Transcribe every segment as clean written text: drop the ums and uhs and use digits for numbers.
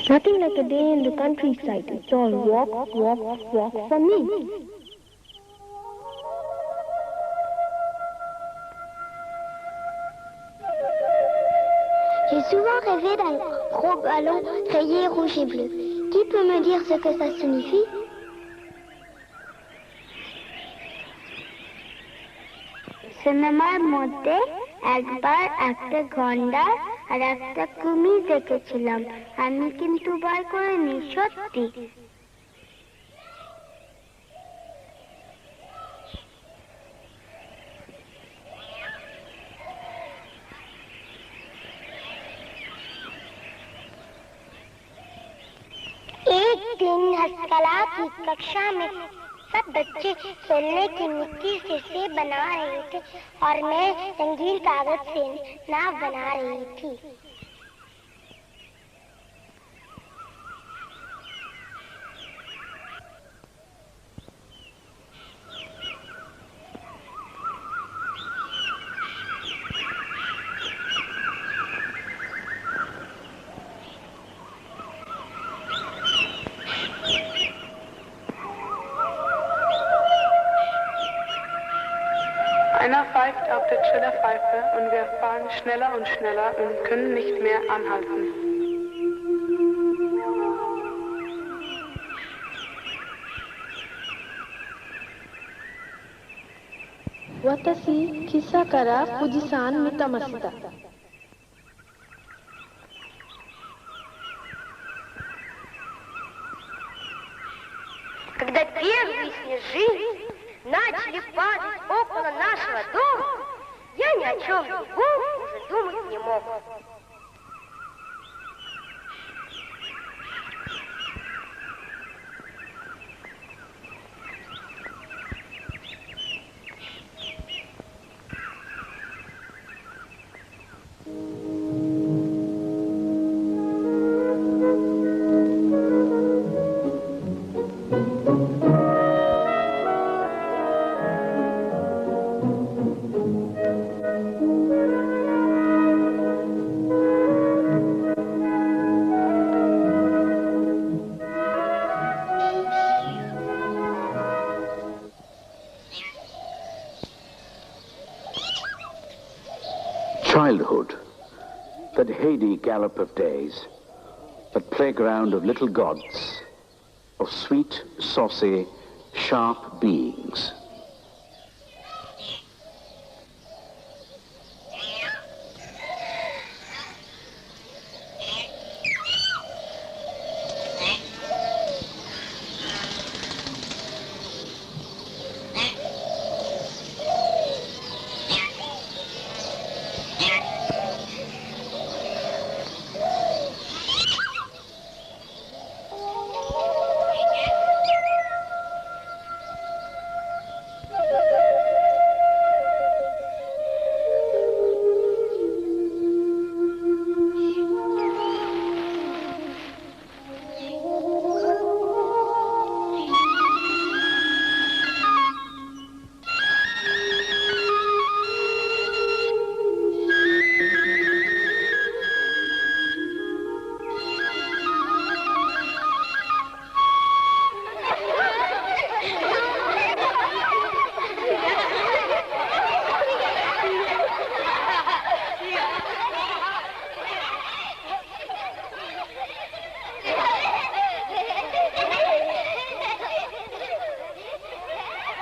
Nothing like a day in the countryside. It's all walk, walk, walk for me. J'ai souvent rêvé d'un gros ballon rayé rouge et bleu. Qui peut me dire ce que ça signifie? সিনেমার মধ্যে একবার একটা গন্ডার আর একটা কুমির দেখেছিলাম। আমি কিন্তু ভয় করিনি, সত্যি। एक दिन हस्तकला की कक्षा में सब बच्चे खेलने की मिट्टी से सेब बना रहे थे और मैं रंगीन कागज से नाव बना रही थी। Einer pfeift auf der Trillerpfeife und wir fahren schneller und schneller und können nicht mehr anhalten. Watashi kisa kara Fujisan mitamashita. Когда первые снежинки начали падать около нашего дома, я ни о чем другом уже думать не мог. Childhood, that heady gallop of days, that playground of little gods, of sweet, saucy, sharp beings.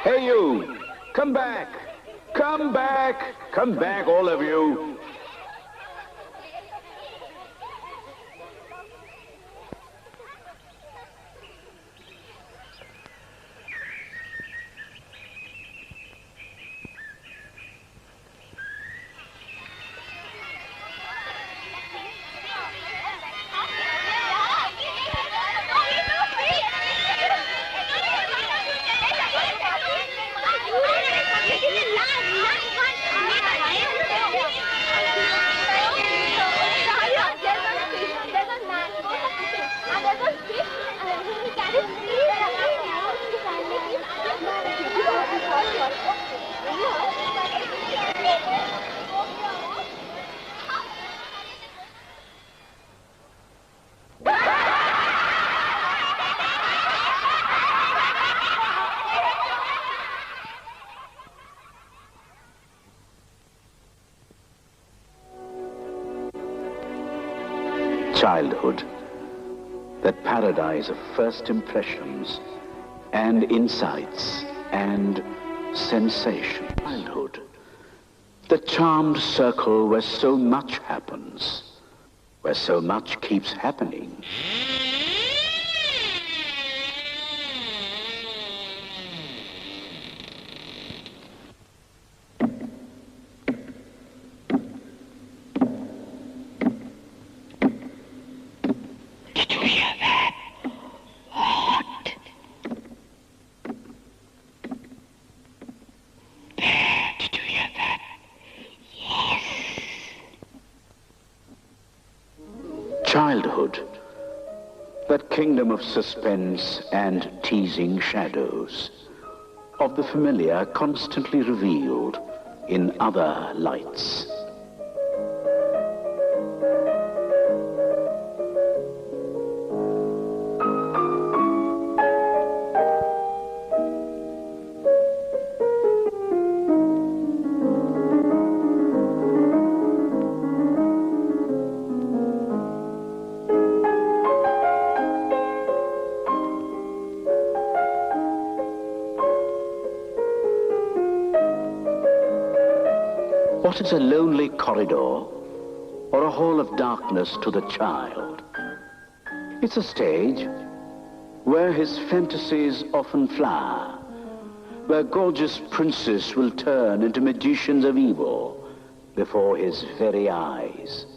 Hey you, come back, come back, come back, all of you. childhood, that paradise of first impressions and insights and sensation. Childhood, the charmed circle where so much happens, where so much keeps happening. Childhood, that kingdom of suspense and teasing shadows, of the familiar constantly revealed in other lights. What is a lonely corridor or a hall of darkness to the child? It's a stage where his fantasies often flower, where gorgeous princes will turn into magicians of evil before his very eyes.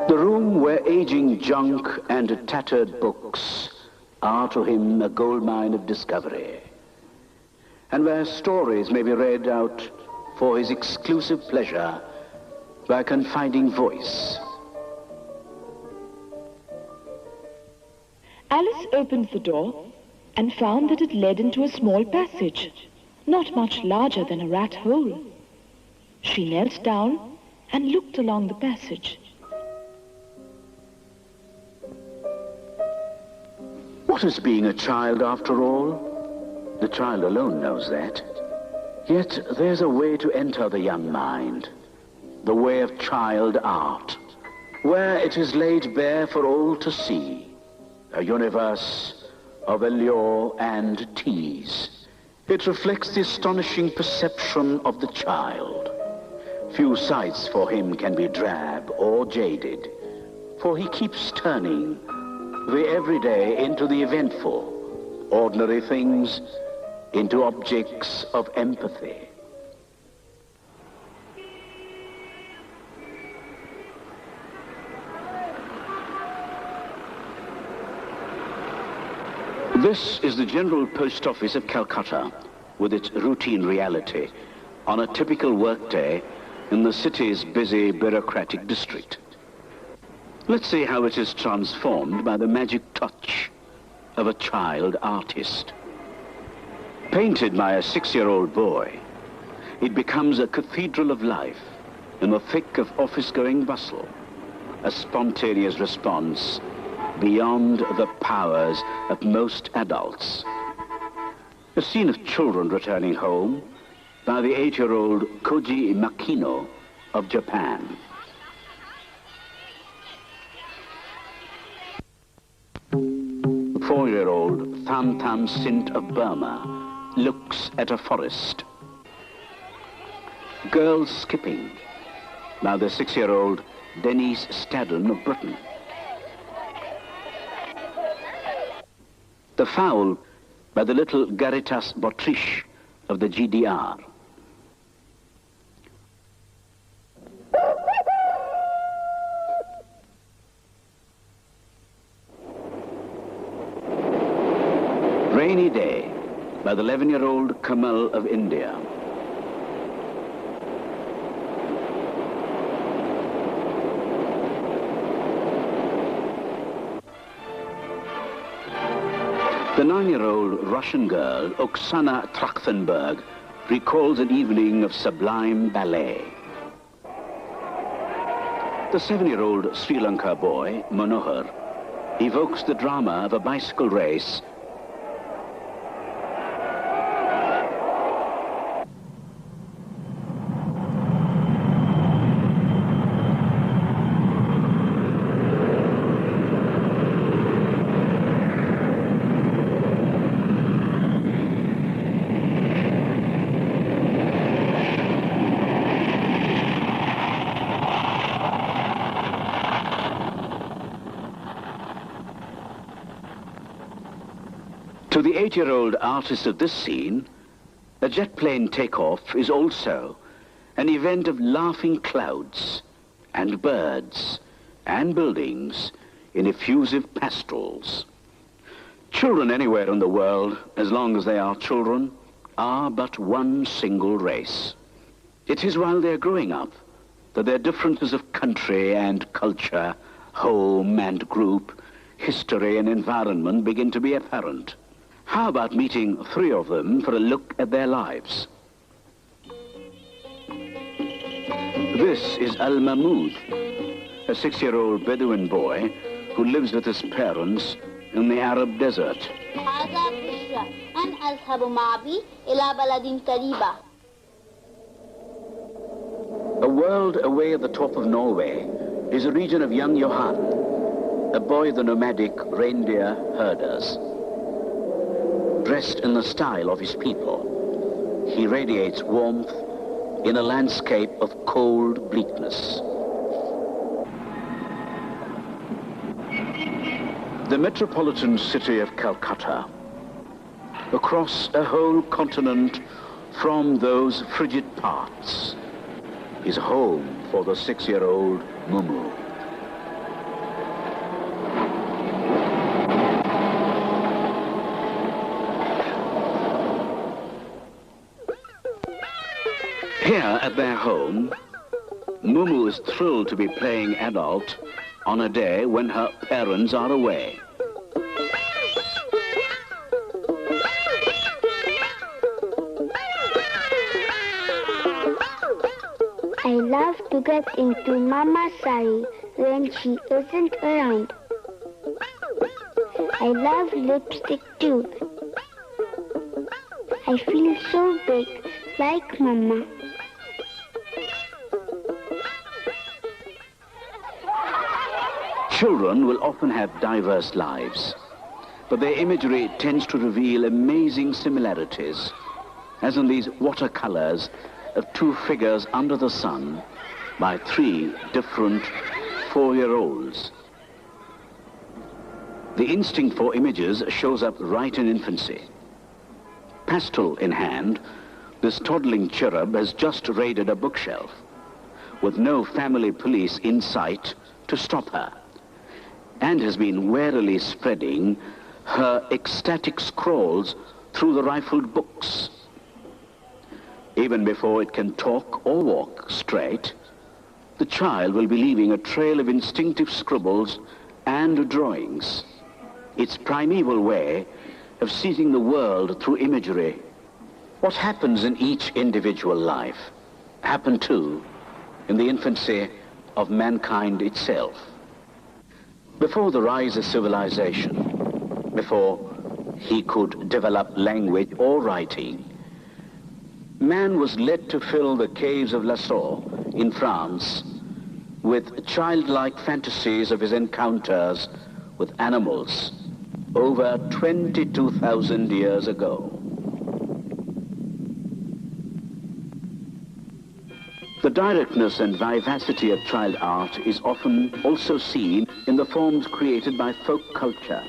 The room where aging junk and tattered books are to him a goldmine of discovery, and where stories may be read out for his exclusive pleasure by a confiding voice. Alice opened the door and found that it led into a small passage, not much larger than a rat hole. She knelt down and looked along the passage. What is being a child after all? The child alone knows that. Yet there's a way to enter the young mind, the way of child art, where it is laid bare for all to see, a universe of allure and tease. It reflects the astonishing perception of the child. Few sights for him can be drab or jaded, for he keeps turning the everyday into the eventful, ordinary things into objects of empathy. This is the General Post Office of Calcutta, with its routine reality on a typical workday in the city's busy bureaucratic district. Let's see how it is transformed by the magic touch of a child artist. Painted by a 6-year-old boy, it becomes a cathedral of life in the thick of office-going bustle, a spontaneous response beyond the powers of most adults. A scene of children returning home, by the 8-year-old Koji Makino of Japan. The 4-year-old Tham Tham Sint of Burma looks at a forest. Girls Skipping by the 6-year-old Denise Stadden of Britain. The Fowl by the little Garitas Botriche of the GDR. Rainy Day by the 11-year-old Kamal of India. The 9-year-old Russian girl, Oksana Trachtenberg, recalls an evening of sublime ballet. The 7-year-old Sri Lanka boy, Manohar, evokes the drama of a bicycle race . To the 8-year-old artist of this scene, a jet plane takeoff is also an event of laughing clouds and birds and buildings in effusive pastorals. Children anywhere in the world, as long as they are children, are but one single race. It is while they're growing up that their differences of country and culture, home and group, history and environment begin to be apparent. How about meeting 3 of them for a look at their lives? This is Al Mahmoud, a 6-year-old Bedouin boy who lives with his parents in the Arab desert. A world away at the top of Norway is a region of young Johan, a boy of the nomadic reindeer herders. Dressed in the style of his people, he radiates warmth in a landscape of cold bleakness. The metropolitan city of Calcutta, across a whole continent from those frigid parts, is home for the 6-year-old Mumu. Here at their home, Mumu is thrilled to be playing adult on a day when her parents are away. I love to get into Mama's sari when she isn't around. I love lipstick too. I feel so big, like Mama. Children will often have diverse lives, but their imagery tends to reveal amazing similarities, as in these watercolors of 2 figures under the sun by 3 different 4-year-olds. The instinct for images shows up right in infancy. Pastel in hand, this toddling cherub has just raided a bookshelf, with no family police in sight to stop her, and has been warily spreading her ecstatic scrawls through the rifled books. Even before it can talk or walk straight, the child will be leaving a trail of instinctive scribbles and drawings, its primeval way of seeing the world through imagery. What happens in each individual life happened too in the infancy of mankind itself. Before the rise of civilization, before he could develop language or writing, Man was led to fill the caves of Lascaux in France with childlike fantasies of his encounters with animals over 22,000 years ago. The directness and vivacity of child art is often also seen in the forms created by folk culture,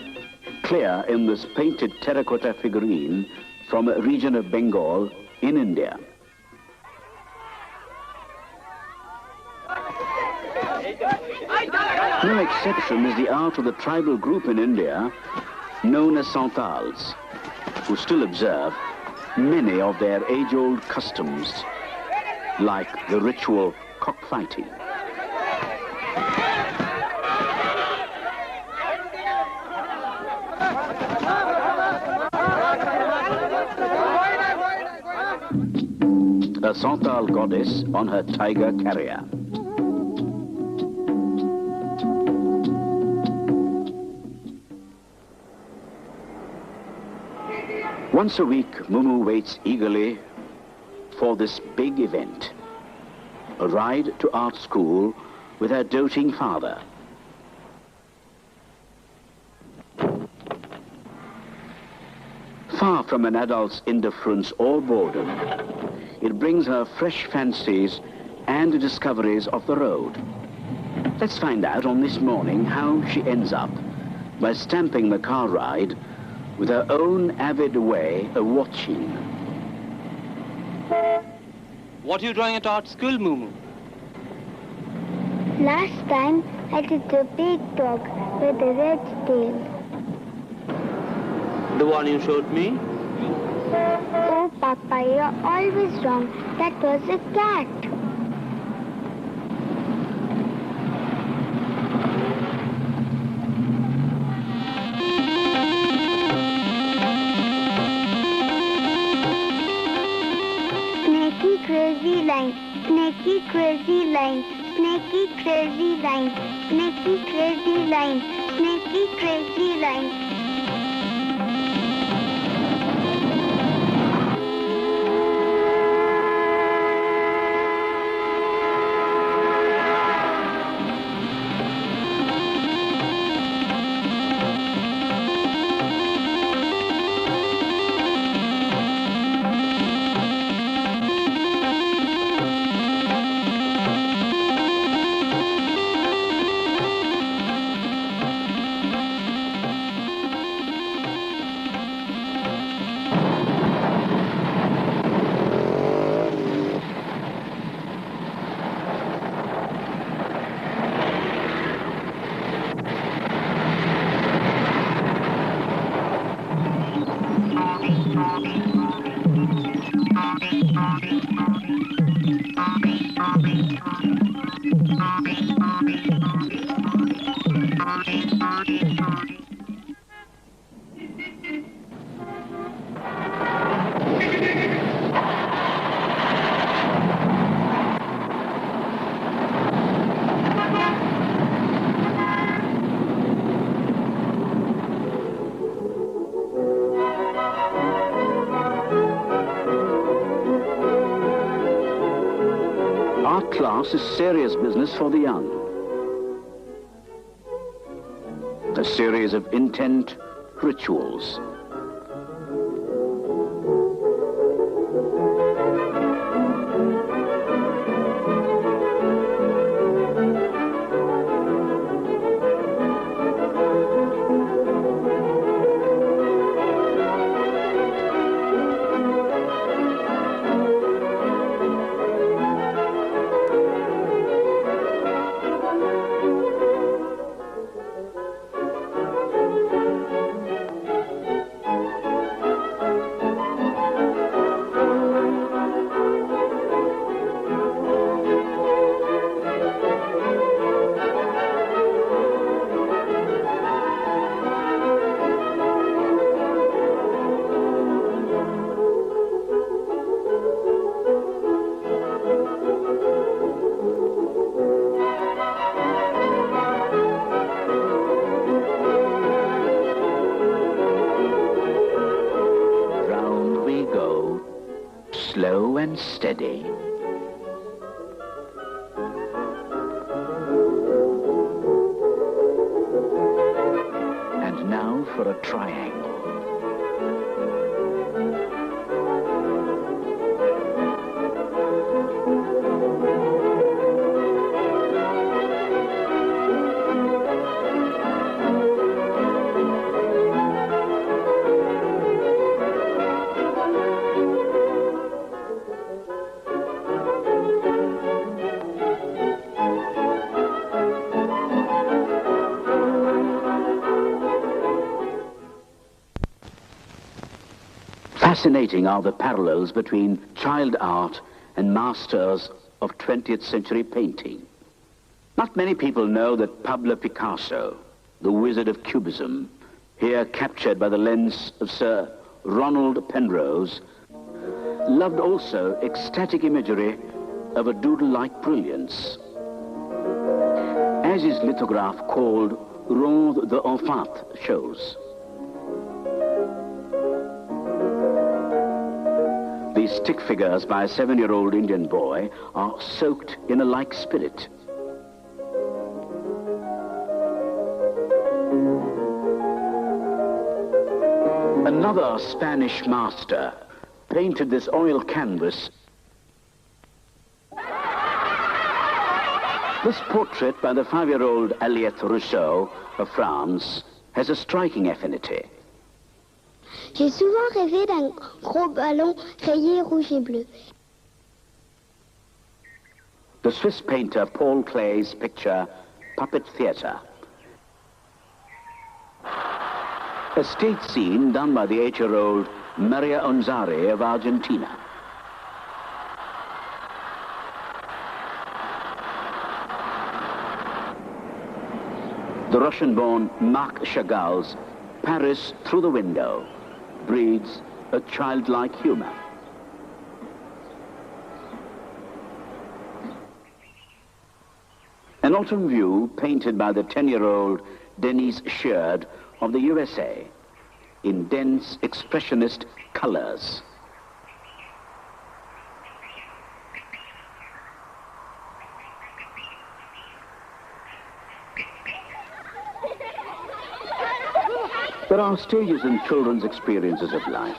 clear in this painted terracotta figurine from a region of Bengal in India. No exception is the art of the tribal group in India known as Santals, who still observe many of their age-old customs, like the ritual cockfighting. A Santal goddess on her tiger carrier. Once a week, Mumu waits eagerly for this big event, a ride to art school with her doting father. Far from an adult's indifference or boredom, it brings her fresh fancies and discoveries of the road. Let's find out on this morning how she ends up by stamping the car ride with her own avid way of watching. What are you drawing at art school, Mumu? Last time I did a big dog with a red tail. The one you showed me? Oh, Papa, you're always wrong. That was a cat. Snaky crazy line, snaky crazy line, snaky crazy line, snaky crazy line, snaky crazy line. Art class is serious business for the young. A series of intent rituals. and steady. And now for a triangle. Fascinating are the parallels between child art and masters of 20th century painting. Not many people know that Pablo Picasso, the wizard of Cubism, here captured by the lens of Sir Ronald Penrose, loved also ecstatic imagery of a doodle-like brilliance. As his lithograph called Ronde d'Enfant shows. These stick figures by a 7-year-old Indian boy are soaked in a like spirit. Another Spanish master painted this oil canvas. This portrait by the 5-year-old Aliette Rousseau of France has a striking affinity. J'ai souvent rêvé d'un gros ballon rayé rouge et bleu. The Swiss painter Paul Klee's picture, Puppet Theatre. A state scene done by the 8-year-old Maria Onzari of Argentina. The Russian-born Marc Chagall's Paris Through the Window breeds a childlike humor. An autumn view painted by the 10-year-old Denise Sheard of the USA in dense expressionist colors. There are stages in children's experiences of life.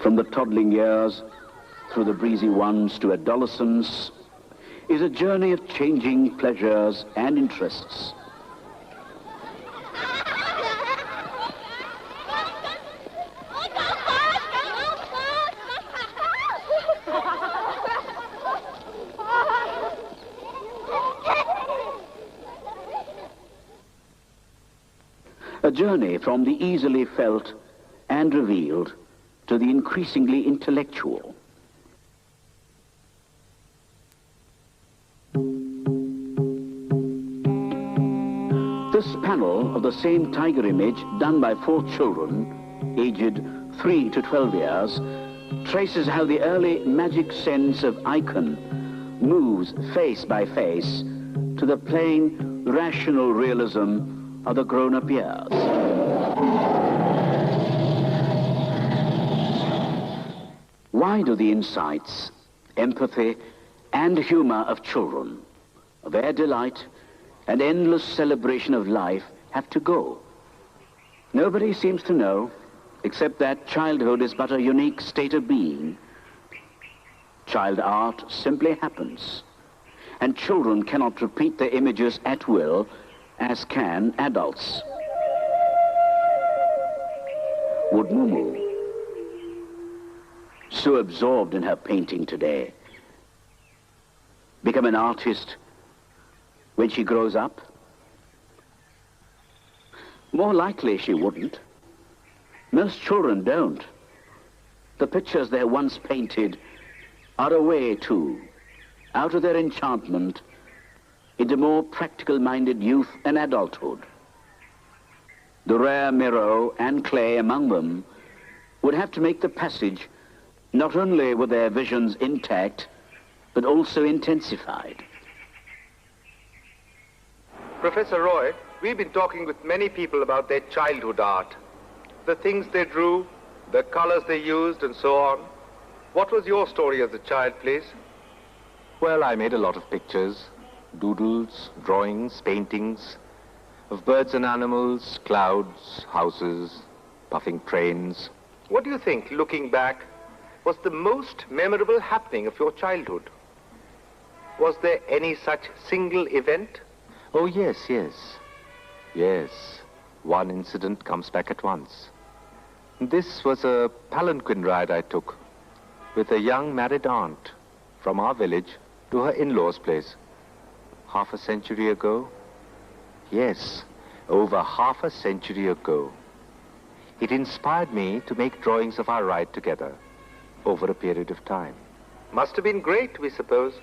From the toddling years, through the breezy ones to adolescence, is a journey of changing pleasures and interests. A journey from the easily felt and revealed to the increasingly intellectual. This panel of the same tiger image done by 4 children, aged 3 to 12 years, traces how the early magic sense of icon moves face by face to the plain, rational realism of the grown-up years. Why do the insights, empathy, and humor of children, their delight and endless celebration of life, have to go? Nobody seems to know, except that childhood is but a unique state of being. Child art simply happens, and children cannot repeat their images at will, as can adults. Would Mumu, so absorbed in her painting today, become an artist when she grows up? More likely she wouldn't. Most children don't. The pictures they once painted are a way to, out of their enchantment, into more practical-minded youth and adulthood. The rare Miro and Klee among them would have to make the passage not only with their visions intact, but also intensified. Professor Roy, we've been talking with many people about their childhood art. The things they drew, the colors they used, and so on. What was your story as a child, please? Well, I made a lot of pictures, doodles, drawings, paintings, of birds and animals, clouds, houses, puffing trains. What do you think, looking back, was the most memorable happening of your childhood? Was there any such single event? Oh, yes, yes. Yes, one incident comes back at once. This was a palanquin ride I took with a young married aunt from our village to her in-laws' place. Half a century ago? Yes, over half a century ago. It inspired me to make drawings of our ride together over a period of time. Must have been great, we suppose.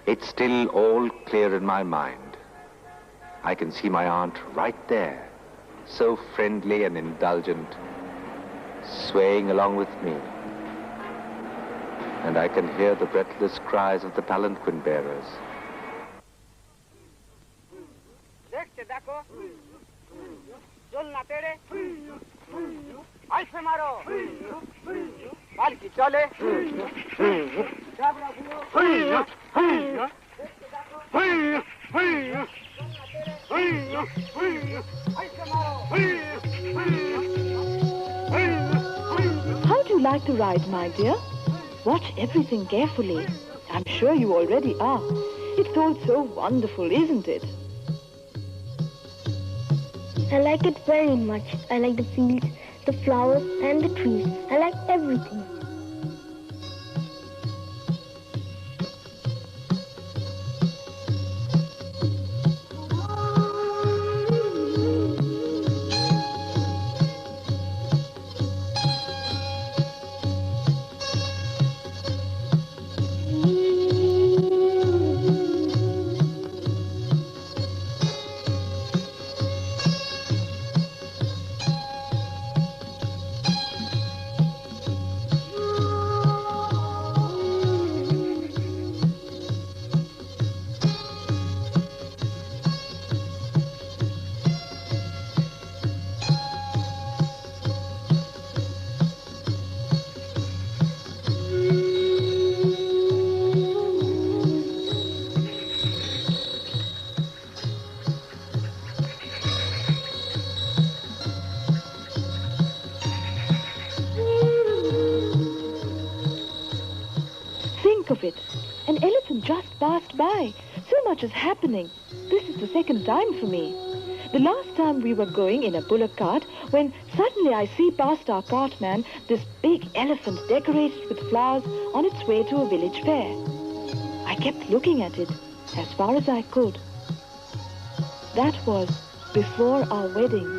It's still all clear in my mind. I can see my aunt right there, so friendly and indulgent, swaying along with me. And I can hear the breathless cries of the palanquin bearers. How do you like the ride, my dear? Watch everything carefully. I'm sure you already are. It's all so wonderful, isn't it? I like it very much. I like the fields, the flowers and the trees. I like everything. Of it. An elephant just passed by. So much is happening. This is the second time for me. The last time we were going in a bullock cart when suddenly I see past our cartman this big elephant decorated with flowers on its way to a village fair. I kept looking at it as far as I could. That was before our wedding.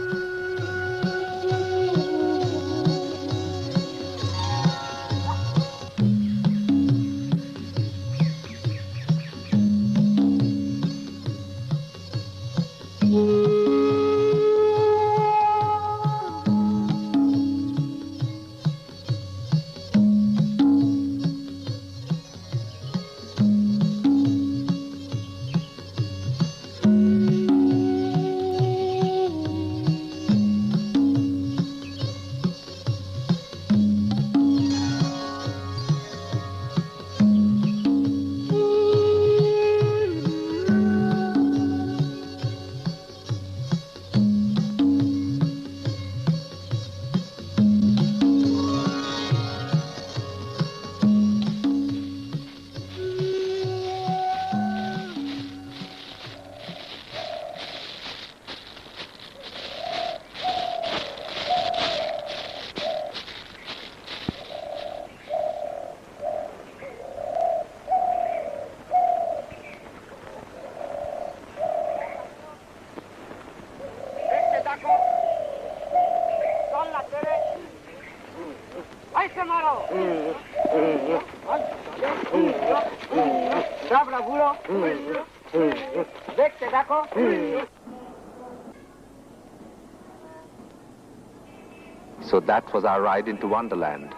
So that was our ride into Wonderland.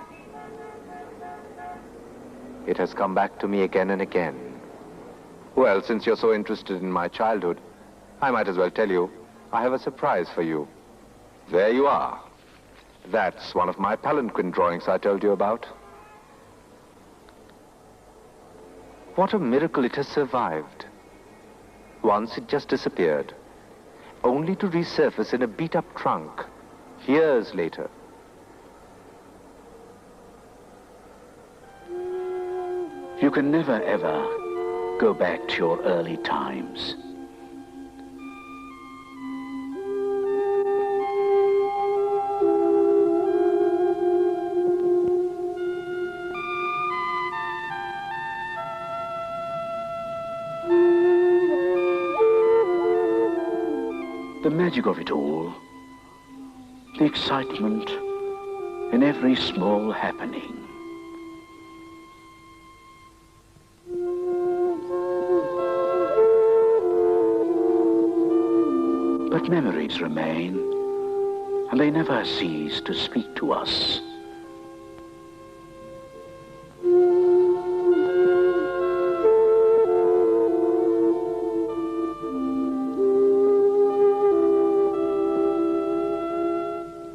It has come back to me again and again. Well, since you're so interested in my childhood, I might as well tell you I have a surprise for you. There you are. That's one of my palanquin drawings I told you about. What a miracle it has survived. Once it just disappeared, only to resurface in a beat-up trunk years later. You can never, ever go back to your early times. The magic of it all, the excitement in every small happening. But memories remain, and they never cease to speak to us.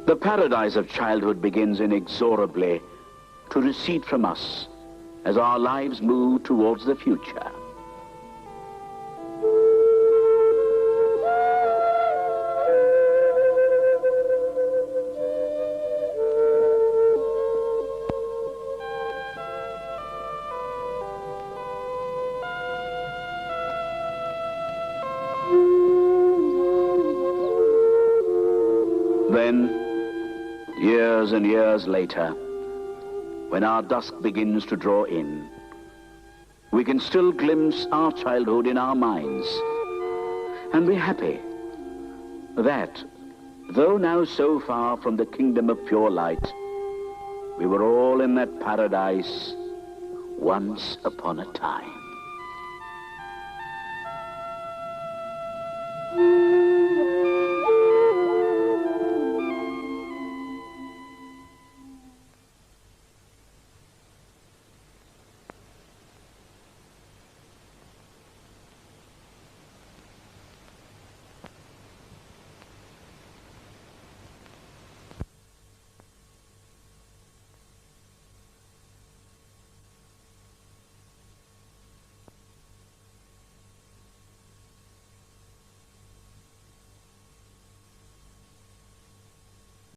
The paradise of childhood begins inexorably to recede from us as our lives move towards the future. Then, years and years later, when our dusk begins to draw in, we can still glimpse our childhood in our minds and be happy that, though now so far from the kingdom of pure light, we were all in that paradise once upon a time.